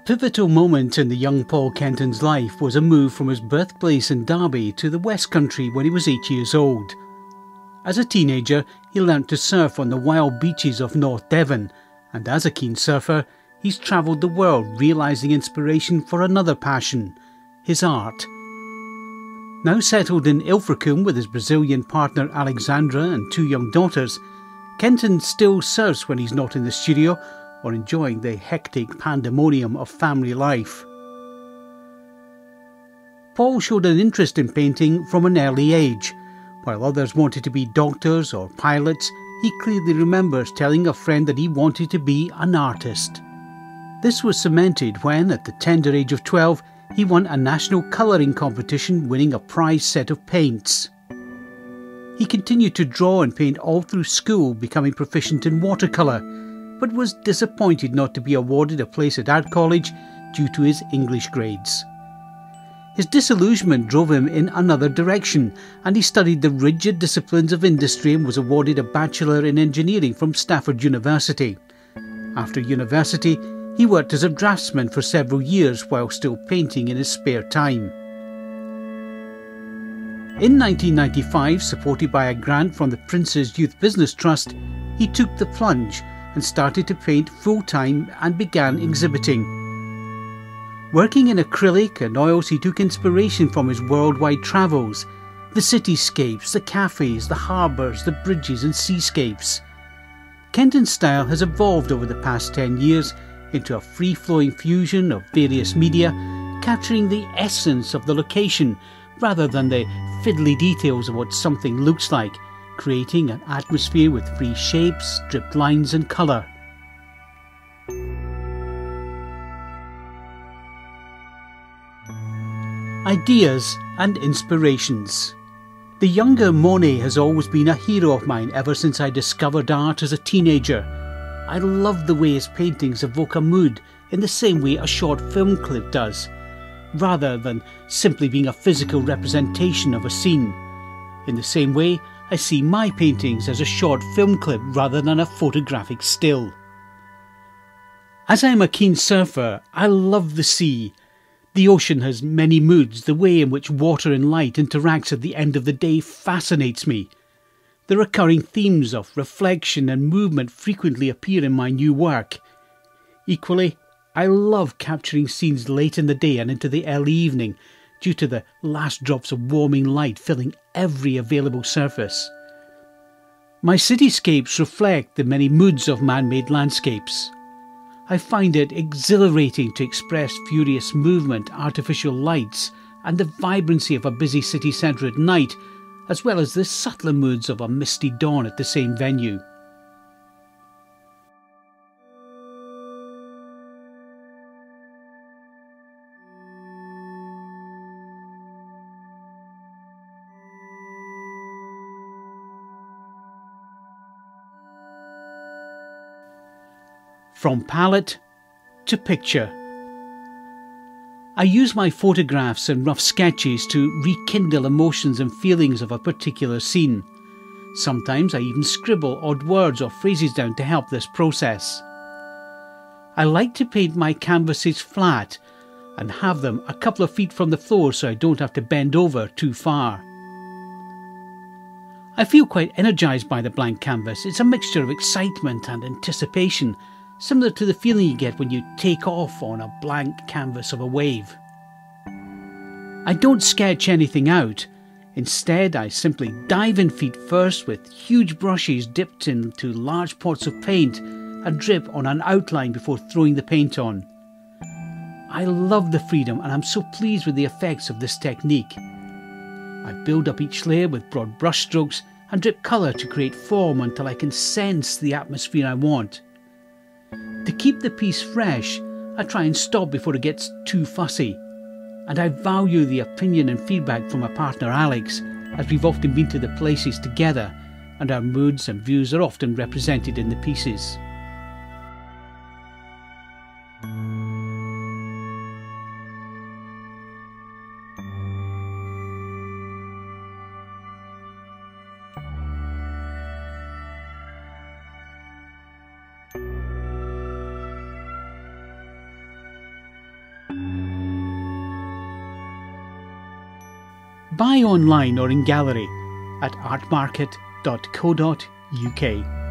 pivotal moment in the young Paul Kenton's life was a move from his birthplace in Derby to the West Country when he was 8 years old. As a teenager, he learnt to surf on the wild beaches of North Devon, and as a keen surfer, he's travelled the world realising inspiration for another passion, his art. Now settled in Ilfracombe with his Brazilian partner Alexandra and 2 young daughters, Kenton still surfs when he's not in the studio or enjoying the hectic pandemonium of family life. Paul showed an interest in painting from an early age. While others wanted to be doctors or pilots, he clearly remembers telling a friend that he wanted to be an artist. This was cemented when, at the tender age of 12, he won a national colouring competition, winning a prize set of paints. He continued to draw and paint all through school, becoming proficient in watercolour, but was disappointed not to be awarded a place at art college due to his English grades. His disillusionment drove him in another direction, and he studied the rigid disciplines of industry and was awarded a Bachelor in Engineering from Stafford University. After university, he worked as a draftsman for several years while still painting in his spare time. In 1995, supported by a grant from the Prince's Youth Business Trust, he took the plunge and started to paint full-time and began exhibiting. Working in acrylic and oils, he took inspiration from his worldwide travels, the cityscapes, the cafes, the harbours, the bridges and seascapes. Kenton's style has evolved over the past 10 years into a free-flowing fusion of various media, capturing the essence of the location rather than the fiddly details of what something looks like, creating an atmosphere with free shapes, stripped lines and colour. Ideas and inspirations. The younger Monet has always been a hero of mine ever since I discovered art as a teenager. I love the way his paintings evoke a mood in the same way a short film clip does, rather than simply being a physical representation of a scene. In the same way, I see my paintings as a short film clip rather than a photographic still. As I am a keen surfer, I love the sea. The ocean has many moods. The way in which water and light interacts at the end of the day fascinates me. The recurring themes of reflection and movement frequently appear in my new work. Equally, I love capturing scenes late in the day and into the early evening due to the last drops of warming light filling every available surface. My cityscapes reflect the many moods of man-made landscapes. I find it exhilarating to express furious movement, artificial lights, and the vibrancy of a busy city centre at night, as well as the subtler moods of a misty dawn at the same venue. From palette to picture. I use my photographs and rough sketches to rekindle emotions and feelings of a particular scene. Sometimes I even scribble odd words or phrases down to help this process. I like to paint my canvases flat and have them a couple of feet from the floor so I don't have to bend over too far. I feel quite energised by the blank canvas. It's a mixture of excitement and anticipation, similar to the feeling you get when you take off on a blank canvas of a wave. I don't sketch anything out. Instead, I simply dive in feet first with huge brushes dipped into large pots of paint and drip on an outline before throwing the paint on. I love the freedom and I'm so pleased with the effects of this technique. I build up each layer with broad brush strokes and drip colour to create form until I can sense the atmosphere I want. To keep the piece fresh, I try and stop before it gets too fussy. And I value the opinion and feedback from my partner Alex, as we've often been to the places together, and our moods and views are often represented in the pieces. buy online or in gallery at artmarket.co.uk.